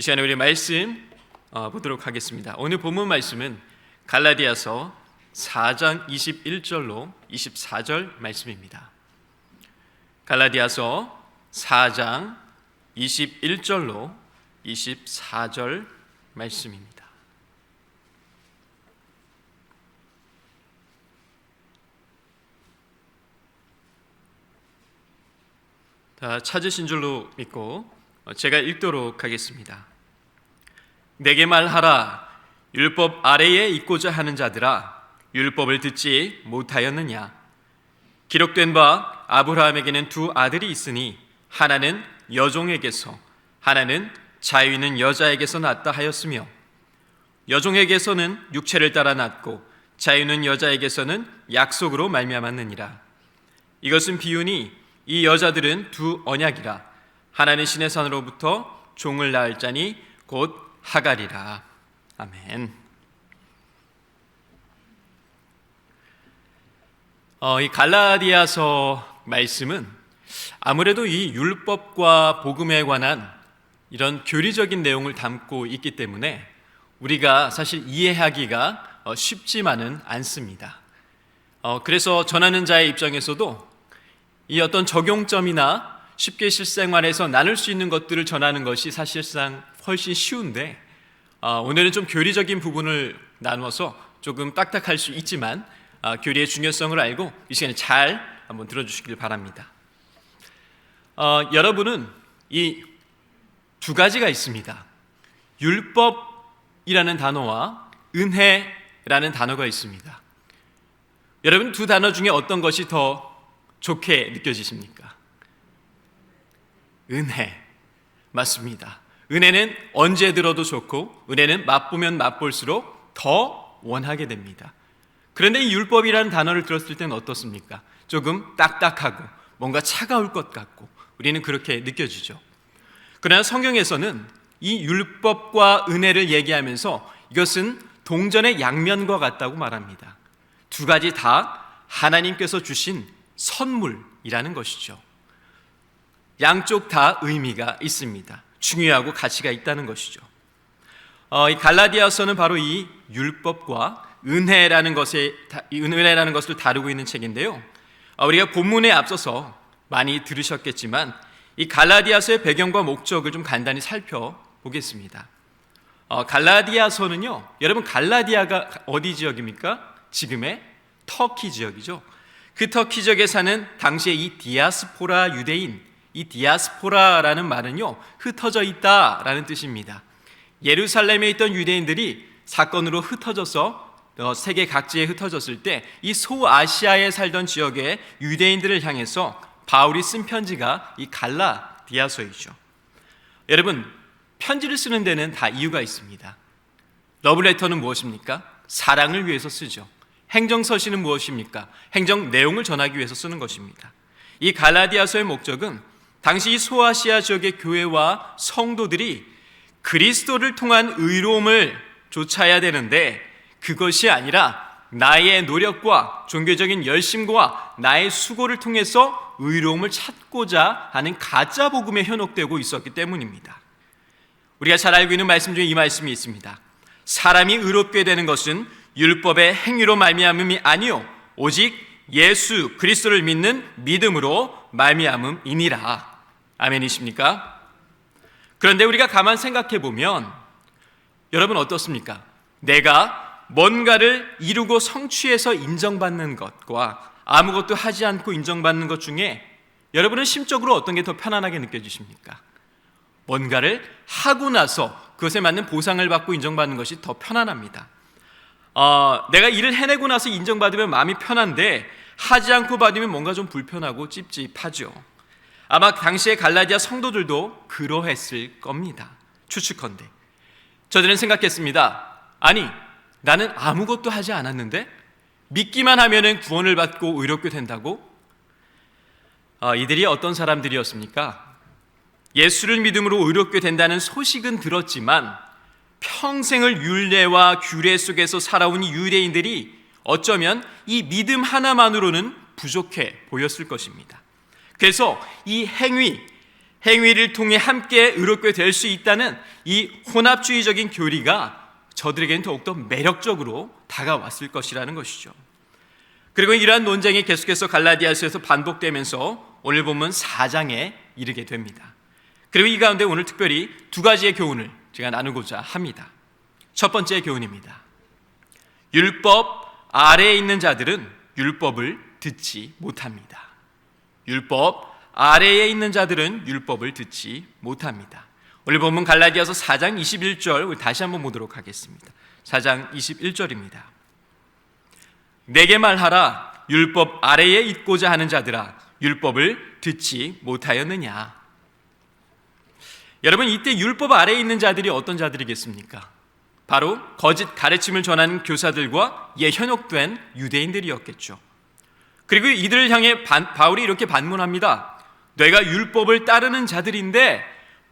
이 시간에 우리 말씀 보도록 하겠습니다. 오늘 본문 말씀은 갈라디아서 4장 21절로 24절 말씀입니다. 갈라디아서 4장 21절로 24절 말씀입니다. 다 찾으신 줄로 믿고 제가 읽도록 하겠습니다. 내게 말하라. 율법 아래에 있고자 하는 자들아, 율법을 듣지 못하였느냐? 기록된 바 아브라함에게는 두 아들이 있으니 하나는 여종에게서 하나는 자유 있는 여자에게서 났다 하였으며, 여종에게서는 육체를 따라 났고 자유 있는 여자에게서는 약속으로 말미암았느니라. 이것은 비유니 이 여자들은 두 언약이라. 하나는 신의 산으로부터 종을 낳을 자니 곧 하갈이라. 아멘. 이 갈라디아서 말씀은 아무래도 이 율법과 복음에 관한 이런 교리적인 내용을 담고 있기 때문에 우리가 사실 이해하기가 쉽지만은 않습니다. 그래서 전하는 자의 입장에서도 이 어떤 적용점이나 쉽게 실생활에서 나눌 수 있는 것들을 전하는 것이 사실상 훨씬 쉬운데, 오늘은 좀 교리적인 부분을 나누어서 조금 딱딱할 수 있지만 교리의 중요성을 알고 이 시간에 잘 한번 들어주시길 바랍니다. 여러분은 이 두 가지가 있습니다. 율법이라는 단어와 은혜라는 단어가 있습니다. 여러분, 두 단어 중에 어떤 것이 더 좋게 느껴지십니까? 은혜. 맞습니다. 은혜는 언제 들어도 좋고, 은혜는 맛보면 맛볼수록 더 원하게 됩니다. 그런데 이 율법이라는 단어를 들었을 때는 어떻습니까? 조금 딱딱하고 뭔가 차가울 것 같고 우리는 그렇게 느껴지죠. 그러나 성경에서는 이 율법과 은혜를 얘기하면서 이것은 동전의 양면과 같다고 말합니다. 두 가지 다 하나님께서 주신 선물이라는 것이죠. 양쪽 다 의미가 있습니다. 중요하고 가치가 있다는 것이죠. 이 갈라디아서는 바로 이 율법과 은혜라는 것을 다루고 있는 책인데요. 우리가 본문에 앞서서 많이 들으셨겠지만 이 갈라디아서의 배경과 목적을 좀 간단히 살펴보겠습니다. 갈라디아서는요, 여러분 갈라디아가 어디 지역입니까? 지금의 터키 지역이죠. 그 터키 지역에 사는 당시의 이 디아스포라 유대인, 이 디아스포라라는 말은요, 흩어져 있다라는 뜻입니다. 예루살렘에 있던 유대인들이 사건으로 흩어져서 세계 각지에 흩어졌을 때 이 소아시아에 살던 지역의 유대인들을 향해서 바울이 쓴 편지가 이 갈라디아서이죠. 여러분, 편지를 쓰는 데는 다 이유가 있습니다. 러브레터는 무엇입니까? 사랑을 위해서 쓰죠. 행정서신은 무엇입니까? 행정 내용을 전하기 위해서 쓰는 것입니다. 이 갈라디아서의 목적은 당시 이 소아시아 지역의 교회와 성도들이 그리스도를 통한 의로움을 좇아야 되는데, 그것이 아니라 나의 노력과 종교적인 열심과 나의 수고를 통해서 의로움을 찾고자 하는 가짜 복음에 현혹되고 있었기 때문입니다. 우리가 잘 알고 있는 말씀 중에 이 말씀이 있습니다. 사람이 의롭게 되는 것은 율법의 행위로 말미암음이 아니요 오직 예수 그리스도를 믿는 믿음으로 말미암음이니라. 아멘이십니까? 그런데 우리가 가만 생각해 보면 여러분 어떻습니까? 내가 뭔가를 이루고 성취해서 인정받는 것과 아무것도 하지 않고 인정받는 것 중에 여러분은 심적으로 어떤 게 더 편안하게 느껴지십니까? 뭔가를 하고 나서 그것에 맞는 보상을 받고 인정받는 것이 더 편안합니다. 내가 일을 해내고 나서 인정받으면 마음이 편한데 하지 않고 받으면 뭔가 좀 불편하고 찝찝하죠. 아마 당시의 갈라디아 성도들도 그러했을 겁니다. 추측컨대. 저들은 생각했습니다. 아니, 나는 아무것도 하지 않았는데 믿기만 하면 구원을 받고 의롭게 된다고? 이들이 어떤 사람들이었습니까? 예수를 믿음으로 의롭게 된다는 소식은 들었지만 평생을 율례와 규례 속에서 살아온 유대인들이 어쩌면 이 믿음 하나만으로는 부족해 보였을 것입니다. 그래서 이 행위, 행위를 통해 함께 의롭게 될 수 있다는 이 혼합주의적인 교리가 저들에게는 더욱더 매력적으로 다가왔을 것이라는 것이죠. 그리고 이러한 논쟁이 계속해서 갈라디아서에서 반복되면서 오늘 본문 4장에 이르게 됩니다. 그리고 이 가운데 오늘 특별히 두 가지의 교훈을 제가 나누고자 합니다. 첫 번째 교훈입니다. 율법 아래에 있는 자들은 율법을 듣지 못합니다. 율법 아래에 있는 자들은 율법을 듣지 못합니다. 오늘 본문 갈라디아서 4장 21절 다시 한번 보도록 하겠습니다. 4장 21절입니다. 내게 말하라. 율법 아래에 있고자 하는 자들아, 율법을 듣지 못하였느냐. 여러분, 이때 율법 아래에 있는 자들이 어떤 자들이겠습니까? 바로 거짓 가르침을 전하는 교사들과 현혹된 유대인들이었겠죠. 그리고 이들을 향해 바울이 이렇게 반문합니다. 너희가 율법을 따르는 자들인데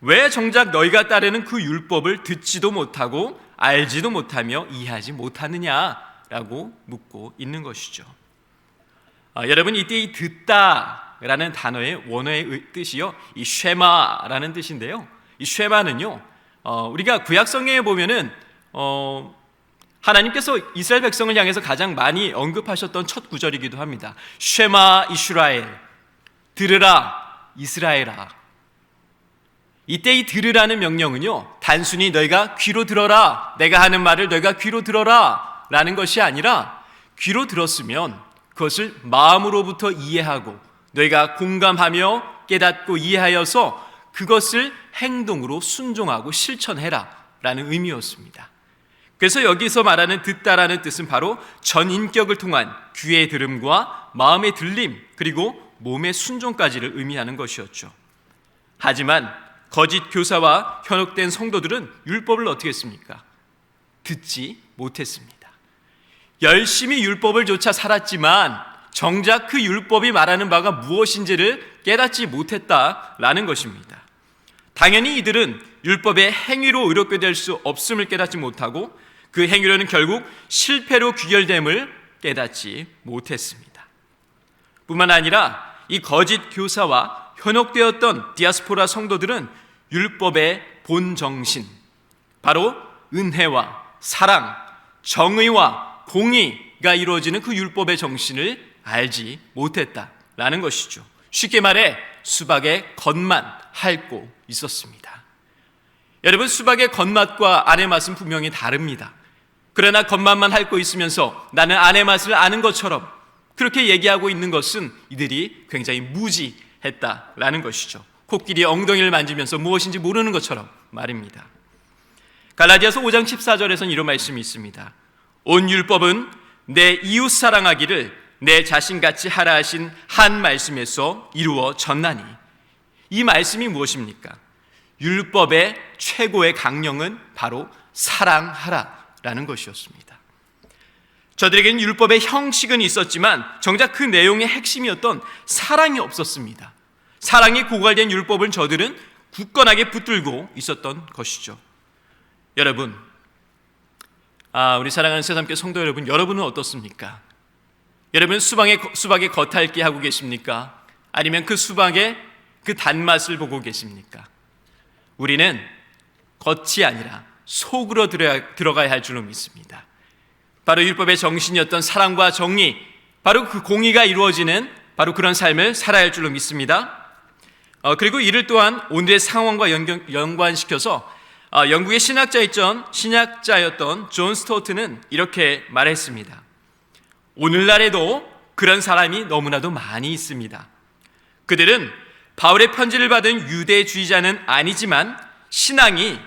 왜 정작 너희가 따르는 그 율법을 듣지도 못하고 알지도 못하며 이해하지 못하느냐라고 묻고 있는 것이죠. 여러분, 이때 이 듣다라는 단어의 원어의 뜻이요, 이 쉐마라는 뜻인데요. 이 쉐마는요, 우리가 구약 성경에 보면은 하나님께서 이스라엘 백성을 향해서 가장 많이 언급하셨던 첫 구절이기도 합니다. 쉐마 이스라엘, 들으라 이스라엘아. 이때 이 들으라는 명령은요, 단순히 너희가 귀로 들어라, 내가 하는 말을 너희가 귀로 들어라 라는 것이 아니라, 귀로 들었으면 그것을 마음으로부터 이해하고 너희가 공감하며 깨닫고 이해하여서 그것을 행동으로 순종하고 실천해라 라는 의미였습니다. 그래서 여기서 말하는 듣다라는 뜻은 바로 전인격을 통한 귀의 들음과 마음의 들림, 그리고 몸의 순종까지를 의미하는 것이었죠. 하지만 거짓 교사와 현혹된 성도들은 율법을 어떻게 했습니까? 듣지 못했습니다. 열심히 율법을 좇아 살았지만 정작 그 율법이 말하는 바가 무엇인지를 깨닫지 못했다라는 것입니다. 당연히 이들은 율법의 행위로 의롭게 될 수 없음을 깨닫지 못하고 그 행위로는 결국 실패로 귀결됨을 깨닫지 못했습니다. 뿐만 아니라 이 거짓 교사와 현혹되었던 디아스포라 성도들은 율법의 본정신, 바로 은혜와 사랑, 정의와 공의가 이루어지는 그 율법의 정신을 알지 못했다라는 것이죠. 쉽게 말해 수박의 겉만 핥고 있었습니다. 여러분, 수박의 겉맛과 안의 맛은 분명히 다릅니다. 그러나 겉맛만 핥고 있으면서 나는 안의 맛을 아는 것처럼 그렇게 얘기하고 있는 것은 이들이 굉장히 무지했다라는 것이죠. 코끼리 엉덩이를 만지면서 무엇인지 모르는 것처럼 말입니다. 갈라디아서 5장 14절에서는 이런 말씀이 있습니다. 온 율법은 내 이웃 사랑하기를 내 자신같이 하라 하신 한 말씀에서 이루어졌나니. 이 말씀이 무엇입니까? 율법의 최고의 강령은 바로 사랑하라라는 것이었습니다. 저들에게는 율법의 형식은 있었지만 정작 그 내용의 핵심이었던 사랑이 없었습니다. 사랑이 고갈된 율법을 저들은 굳건하게 붙들고 있었던 것이죠. 여러분, 우리 사랑하는 새삼교 성도 여러분, 여러분은 어떻습니까? 여러분, 수박의 겉핥기 하고 계십니까? 아니면 그 수박의 그 단맛을 보고 계십니까? 우리는 겉이 아니라 속으로 들어가야 할 줄로 믿습니다. 바로 율법의 정신이었던 사랑과 정의, 바로 그 공의가 이루어지는 바로 그런 삶을 살아야 할 줄로 믿습니다. 그리고 이를 또한 오늘의 상황과 연관시켜서 영국의 신학자였던 존 스토트는 이렇게 말했습니다. 오늘날에도 그런 사람이 너무나도 많이 있습니다. 그들은 바울의 편지를 받은 유대주의자는 아니지만 신앙이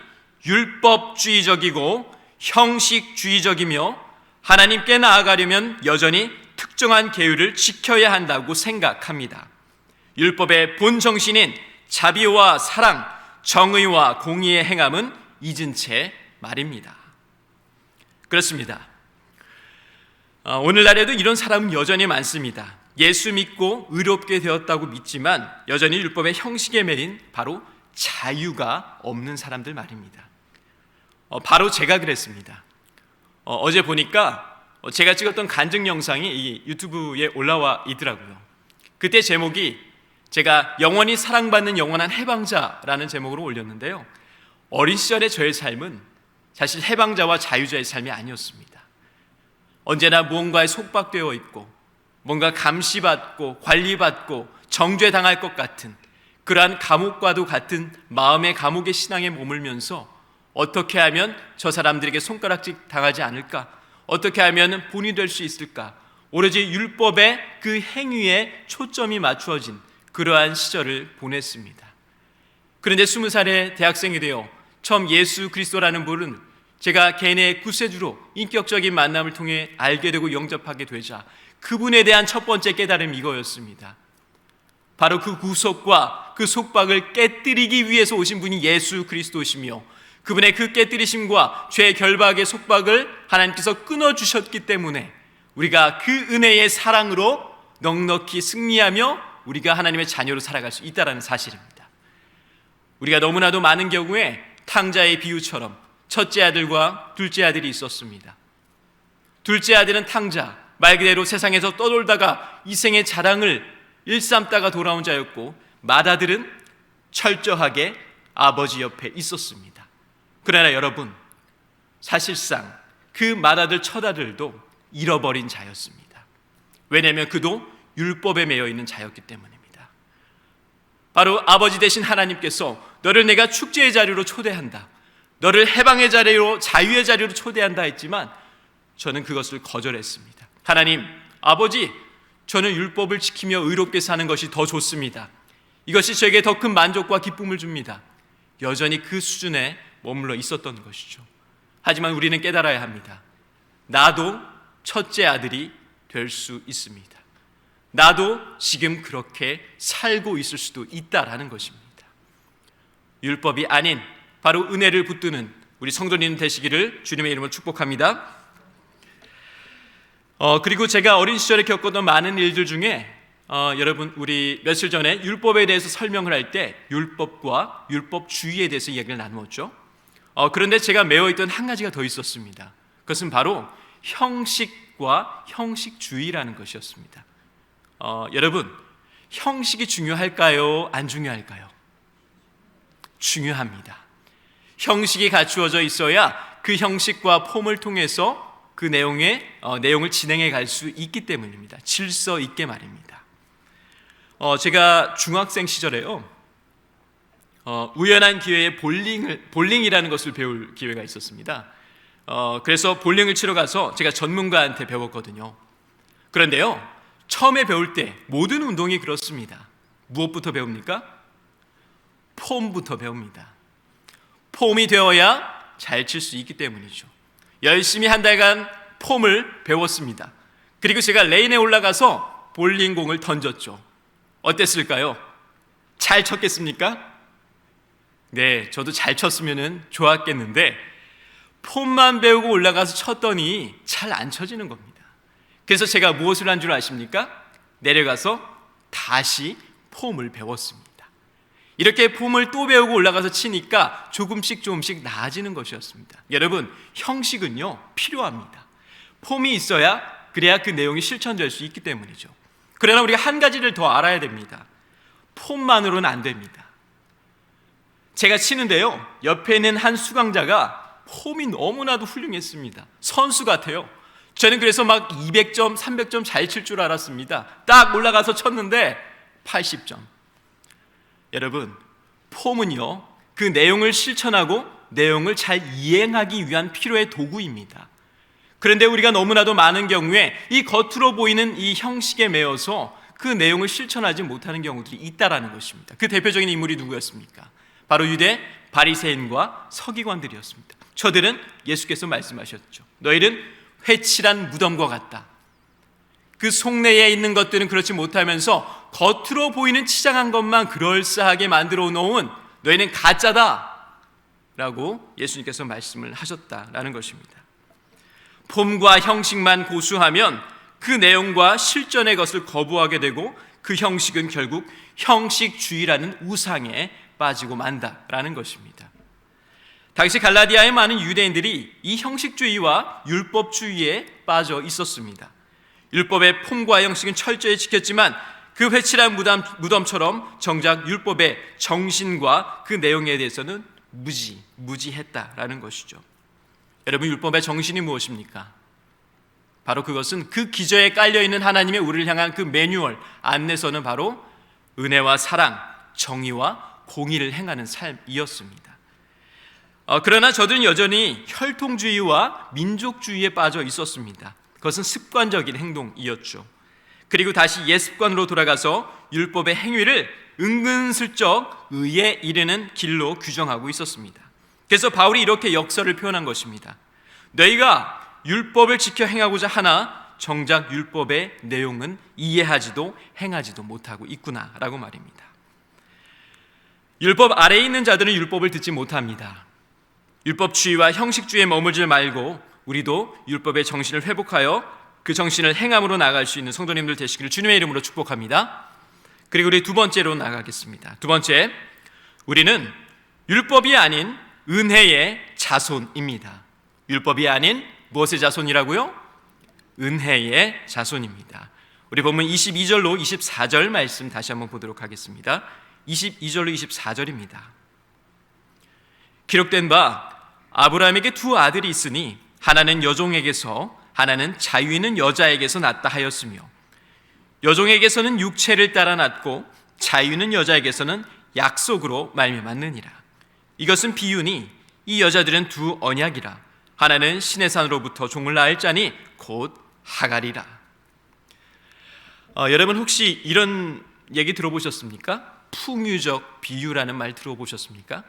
율법주의적이고 형식주의적이며 하나님께 나아가려면 여전히 특정한 계율을 지켜야 한다고 생각합니다. 율법의 본정신인 자비와 사랑, 정의와 공의의 행함은 잊은 채 말입니다. 그렇습니다. 오늘날에도 이런 사람은 여전히 많습니다. 예수 믿고 의롭게 되었다고 믿지만 여전히 율법의 형식에 매인 바로 자유가 없는 사람들 말입니다. 바로 제가 그랬습니다. 어제 보니까 제가 찍었던 간증 영상이 이 유튜브에 올라와 있더라고요. 그때 제목이 제가 영원히 사랑받는 영원한 해방자라는 제목으로 올렸는데요. 어린 시절의 저의 삶은 사실 해방자와 자유자의 삶이 아니었습니다. 언제나 무언가에 속박되어 있고 뭔가 감시받고 관리받고 정죄당할 것 같은 그러한 감옥과도 같은 마음의 감옥의 신앙에 머물면서 어떻게 하면 저 사람들에게 손가락질 당하지 않을까? 어떻게 하면 본이 될 수 있을까? 오로지 율법의 그 행위에 초점이 맞추어진 그러한 시절을 보냈습니다. 그런데 20살의 대학생이 되어 처음 예수 그리스도라는 분은 제가 개인의 구세주로 인격적인 만남을 통해 알게 되고 영접하게 되자 그분에 대한 첫 번째 깨달음이 이거였습니다. 바로 그 구속과 그 속박을 깨뜨리기 위해서 오신 분이 예수 그리스도시며 그분의 그 깨뜨리심과 죄의 결박의 속박을 하나님께서 끊어주셨기 때문에 우리가 그 은혜의 사랑으로 넉넉히 승리하며 우리가 하나님의 자녀로 살아갈 수 있다는 사실입니다. 우리가 너무나도 많은 경우에 탕자의 비유처럼 첫째 아들과 둘째 아들이 있었습니다. 둘째 아들은 탕자, 말 그대로 세상에서 떠돌다가 이생의 자랑을 일삼다가 돌아온 자였고 맏아들은 철저하게 아버지 옆에 있었습니다. 그러나 여러분, 사실상 그 맏아들 첫아들도 잃어버린 자였습니다. 왜냐하면 그도 율법에 매여 있는 자였기 때문입니다. 바로 아버지 되신 하나님께서 너를 내가 축제의 자리로 초대한다, 너를 해방의 자리로, 자유의 자리로 초대한다 했지만 저는 그것을 거절했습니다. 하나님, 아버지, 저는 율법을 지키며 의롭게 사는 것이 더 좋습니다. 이것이 저에게 더 큰 만족과 기쁨을 줍니다. 여전히 그 수준에 머물러 있었던 것이죠. 하지만 우리는 깨달아야 합니다. 나도 첫째 아들이 될 수 있습니다. 나도 지금 그렇게 살고 있을 수도 있다라는 것입니다. 율법이 아닌 바로 은혜를 붙드는 우리 성도님 되시기를 주님의 이름으로 축복합니다. 그리고 제가 어린 시절에 겪었던 많은 일들 중에 여러분, 우리 며칠 전에 율법에 대해서 설명을 할 때 율법과 율법주의에 대해서 이야기를 나누었죠. 그런데 제가 매어있던 한 가지가 더 있었습니다. 그것은 바로 형식과 형식주의라는 것이었습니다. 여러분, 형식이 중요할까요? 안 중요할까요? 중요합니다. 형식이 갖추어져 있어야 그 형식과 폼을 통해서 그 내용을 진행해 갈 수 있기 때문입니다. 질서 있게 말입니다. 제가 중학생 시절에요, 우연한 기회에 볼링이라는 것을 배울 기회가 있었습니다. 그래서 볼링을 치러 가서 제가 전문가한테 배웠거든요. 그런데요, 처음에 배울 때 모든 운동이 그렇습니다. 무엇부터 배웁니까? 폼부터 배웁니다. 폼이 되어야 잘 칠 수 있기 때문이죠. 열심히 한 달간 폼을 배웠습니다. 그리고 제가 레인에 올라가서 볼링공을 던졌죠. 어땠을까요? 잘 쳤겠습니까? 네, 저도 잘 쳤으면 좋았겠는데 폼만 배우고 올라가서 쳤더니 잘 안 쳐지는 겁니다. 그래서 제가 무엇을 한 줄 아십니까? 내려가서 다시 폼을 배웠습니다. 이렇게 폼을 또 배우고 올라가서 치니까 조금씩 나아지는 것이었습니다. 여러분, 형식은요 필요합니다. 폼이 있어야 그래야 그 내용이 실천될 수 있기 때문이죠. 그러나 우리가 한 가지를 더 알아야 됩니다. 폼만으로는 안 됩니다. 제가 치는데요, 옆에 있는 한 수강자가 폼이 너무나도 훌륭했습니다. 선수 같아요. 저는 그래서 막 200점, 300점 잘 칠 줄 알았습니다. 딱 올라가서 쳤는데 80점. 여러분, 폼은요 그 내용을 실천하고 내용을 잘 이행하기 위한 필요의 도구입니다. 그런데 우리가 너무나도 많은 경우에 이 겉으로 보이는 이 형식에 매여서 그 내용을 실천하지 못하는 경우들이 있다라는 것입니다. 그 대표적인 인물이 누구였습니까? 바로 유대 바리새인과 서기관들이었습니다. 저들은 예수께서 말씀하셨죠. 너희는 회칠한 무덤과 같다. 그 속내에 있는 것들은 그렇지 못하면서 겉으로 보이는 치장한 것만 그럴싸하게 만들어 놓은 너희는 가짜다 라고 예수님께서 말씀을 하셨다라는 것입니다. 폼과 형식만 고수하면 그 내용과 실전의 것을 거부하게 되고 그 형식은 결국 형식주의라는 우상에 빠지고 만다라는 것입니다. 당시 갈라디아의 많은 유대인들이 이 형식주의와 율법주의에 빠져 있었습니다. 율법의 폼과 형식은 철저히 지켰지만 그 회칠한 무덤처럼 정작 율법의 정신과 그 내용에 대해서는 무지했다라는 것이죠. 여러분, 율법의 정신이 무엇입니까? 바로 그것은 그 기저에 깔려있는 하나님의 우리를 향한 그 매뉴얼, 안내서는 바로 은혜와 사랑, 정의와 공의를 행하는 삶이었습니다. 그러나 저들은 여전히 혈통주의와 민족주의에 빠져 있었습니다. 그것은 습관적인 행동이었죠. 그리고 다시 옛 습관으로 돌아가서 율법의 행위를 은근슬쩍 의에 이르는 길로 규정하고 있었습니다. 그래서 바울이 이렇게 역설을 표현한 것입니다. 너희가 율법을 지켜 행하고자 하나 정작 율법의 내용은 이해하지도 행하지도 못하고 있구나라고 말입니다. 율법 아래에 있는 자들은 율법을 듣지 못합니다. 율법주의와 형식주의에 머물지 말고 우리도 율법의 정신을 회복하여 그 정신을 행함으로 나아갈 수 있는 성도님들 되시기를 주님의 이름으로 축복합니다. 그리고 우리 두 번째로 나가겠습니다. 두 번째, 우리는 율법이 아닌 은혜의 자손입니다. 율법이 아닌 무엇의 자손이라고요? 은혜의 자손입니다. 우리 본문 22절로 24절 말씀 다시 한번 보도록 하겠습니다. 22절로 24절입니다. 기록된 바 아브라함에게 두 아들이 있으니 하나는 여종에게서 하나는 자유 있는 여자에게서 낳다 하였으며 여종에게서는 육체를 따라 낳고 자유 있는 여자에게서는 약속으로 말미암았느니라. 이것은 비유니 이 여자들은 두 언약이라. 하나는 신의 산으로부터 종을 낳을 자니 곧 하갈이라. 여러분 혹시 이런 얘기 들어보셨습니까? 풍유적 비유라는 말 들어보셨습니까?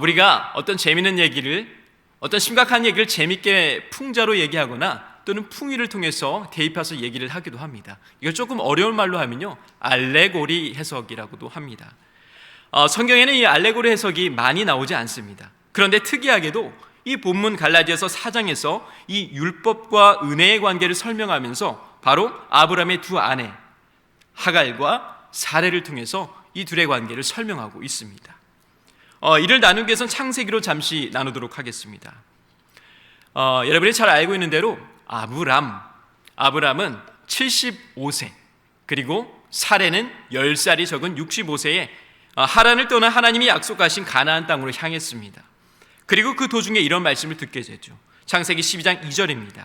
우리가 어떤 재미있는 얘기를, 어떤 심각한 얘기를 재밌게 풍자로 얘기하거나 또는 풍의를 통해서 대입해서 얘기를 하기도 합니다. 이걸 조금 어려운 말로 하면요, 알레고리 해석이라고도 합니다. 성경에는 이 알레고리 해석이 많이 나오지 않습니다. 그런데 특이하게도 이 본문 갈라디아서 4장에서 이 율법과 은혜의 관계를 설명하면서 바로 아브라함의 두 아내 하갈과 사레를 통해서 이 둘의 관계를 설명하고 있습니다. 이를 나누기 위해서는 창세기로 잠시 나누도록 하겠습니다. 여러분이 잘 알고 있는 대로 아브람은 75세, 그리고 사레는 10살이 적은 65세에 하란을 떠나 하나님이 약속하신 가나안 땅으로 향했습니다. 그리고 그 도중에 이런 말씀을 듣게 되죠. 창세기 12장 2절입니다.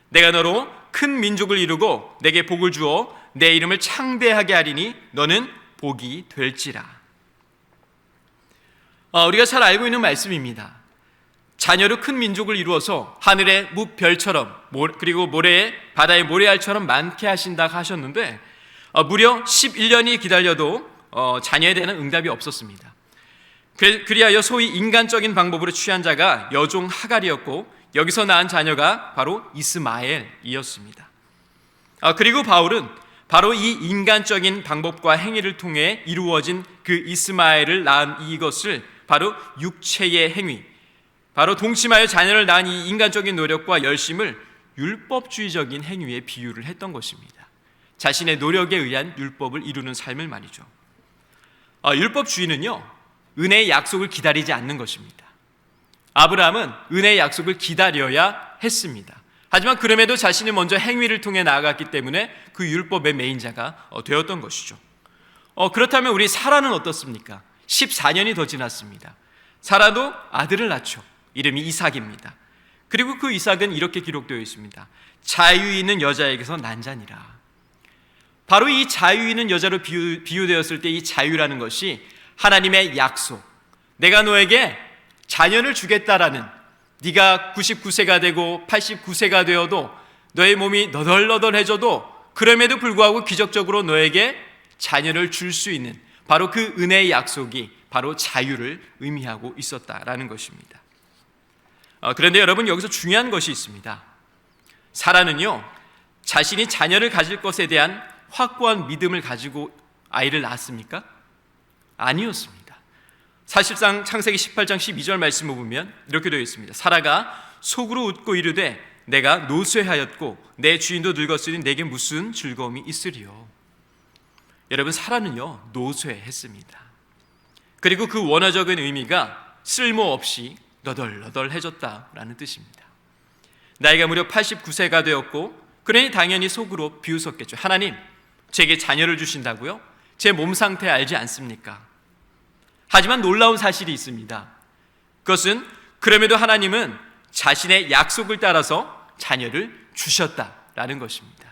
내가 너로 큰 민족을 이루고 내게 복을 주어 내 이름을 창대하게 하리니 너는 복이 될지라. 우리가 잘 알고 있는 말씀입니다. 자녀로 큰 민족을 이루어서 하늘의 무별처럼 그리고 바다의 모래알처럼 많게 하신다 하셨는데 무려 11년이 기다려도 자녀에 대한 응답이 없었습니다. 그리하여 소위 인간적인 방법으로 취한 자가 여종 하갈이었고 여기서 낳은 자녀가 바로 이스마엘이었습니다. 그리고 바울은 바로 이 인간적인 방법과 행위를 통해 이루어진 그 이스마엘을 낳은 이것을 바로 육체의 행위, 바로 동침하여 자녀를 낳은 이 인간적인 노력과 열심을 율법주의적인 행위에 비유를 했던 것입니다. 자신의 노력에 의한 율법을 이루는 삶을 말이죠. 율법주의는요, 은혜의 약속을 기다리지 않는 것입니다. 아브라함은 은혜의 약속을 기다려야 했습니다. 하지만 그럼에도 자신이 먼저 행위를 통해 나아갔기 때문에 그 율법의 메인자가 되었던 것이죠. 그렇다면 우리 사라는 어떻습니까? 14년이 더 지났습니다. 사라도 아들을 낳죠. 이름이 이삭입니다. 그리고 그 이삭은 이렇게 기록되어 있습니다. 자유 있는 여자에게서 난 자니라. 바로 이 자유 있는 여자로 비유되었을 때 이 자유라는 것이 하나님의 약속, 내가 너에게 자녀를 주겠다라는, 네가 99세가 되고 89세가 되어도 너의 몸이 너덜너덜해져도 그럼에도 불구하고 기적적으로 너에게 자녀를 줄 수 있는 바로 그 은혜의 약속이 바로 자유를 의미하고 있었다라는 것입니다. 그런데 여러분, 여기서 중요한 것이 있습니다. 사라는요, 자신이 자녀를 가질 것에 대한 확고한 믿음을 가지고 아이를 낳았습니까? 아니었습니다. 사실상 창세기 18장 12절 말씀을 보면 이렇게 되어 있습니다. 사라가 속으로 웃고 이르되 내가 노쇠하였고 내 주인도 늙었으니 내게 무슨 즐거움이 있으리요. 여러분, 사라는요, 노쇠했습니다. 그리고 그 원어적인 의미가 쓸모없이 너덜너덜해졌다라는 뜻입니다. 나이가 무려 89세가 되었고 그러니 당연히 속으로 비웃었겠죠. 하나님, 제게 자녀를 주신다고요? 제 몸 상태 알지 않습니까? 하지만 놀라운 사실이 있습니다. 그것은 그럼에도 하나님은 자신의 약속을 따라서 자녀를 주셨다라는 것입니다.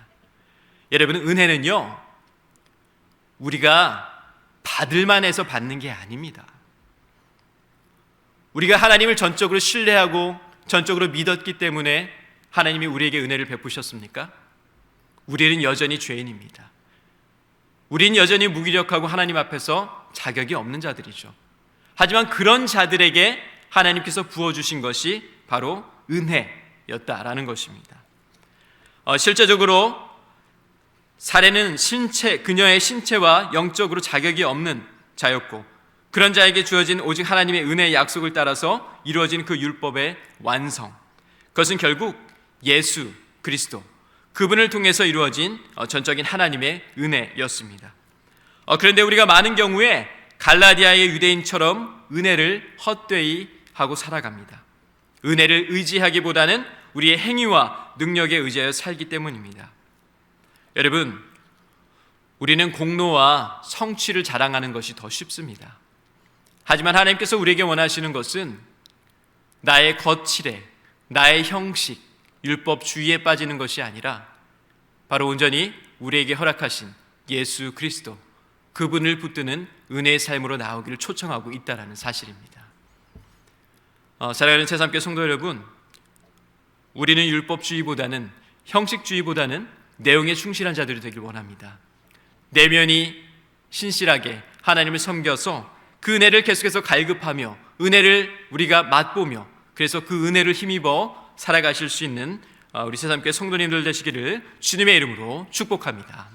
여러분, 은혜는요, 우리가 받을만 해서 받는 게 아닙니다. 우리가 하나님을 전적으로 신뢰하고 전적으로 믿었기 때문에 하나님이 우리에게 은혜를 베푸셨습니까? 우리는 여전히 죄인입니다. 우리는 여전히 무기력하고 하나님 앞에서 자격이 없는 자들이죠. 하지만 그런 자들에게 하나님께서 부어주신 것이 바로 은혜였다라는 것입니다. 실제적으로 사례는 그녀의 신체와 영적으로 자격이 없는 자였고, 그런 자에게 주어진 오직 하나님의 은혜의 약속을 따라서 이루어진 그 율법의 완성, 그것은 결국 예수 그리스도, 그분을 통해서 이루어진 전적인 하나님의 은혜였습니다. 그런데 우리가 많은 경우에 갈라디아의 유대인처럼 은혜를 헛되이 하고 살아갑니다. 은혜를 의지하기보다는 우리의 행위와 능력에 의지하여 살기 때문입니다. 여러분, 우리는 공로와 성취를 자랑하는 것이 더 쉽습니다. 하지만 하나님께서 우리에게 원하시는 것은 나의 거칠에, 나의 형식, 율법주의에 빠지는 것이 아니라 바로 온전히 우리에게 허락하신 예수 그리스도, 그분을 붙드는 은혜의 삶으로 나오기를 초청하고 있다는 사실입니다. 사랑하는 제3교 성도 여러분, 우리는 율법주의보다는, 형식주의보다는 내용에 충실한 자들이 되길 원합니다. 내면이 신실하게 하나님을 섬겨서 그 은혜를 계속해서 갈급하며 은혜를 우리가 맛보며, 그래서 그 은혜를 힘입어 살아가실 수 있는 우리 제3교 성도님들 되시기를 주님의 이름으로 축복합니다.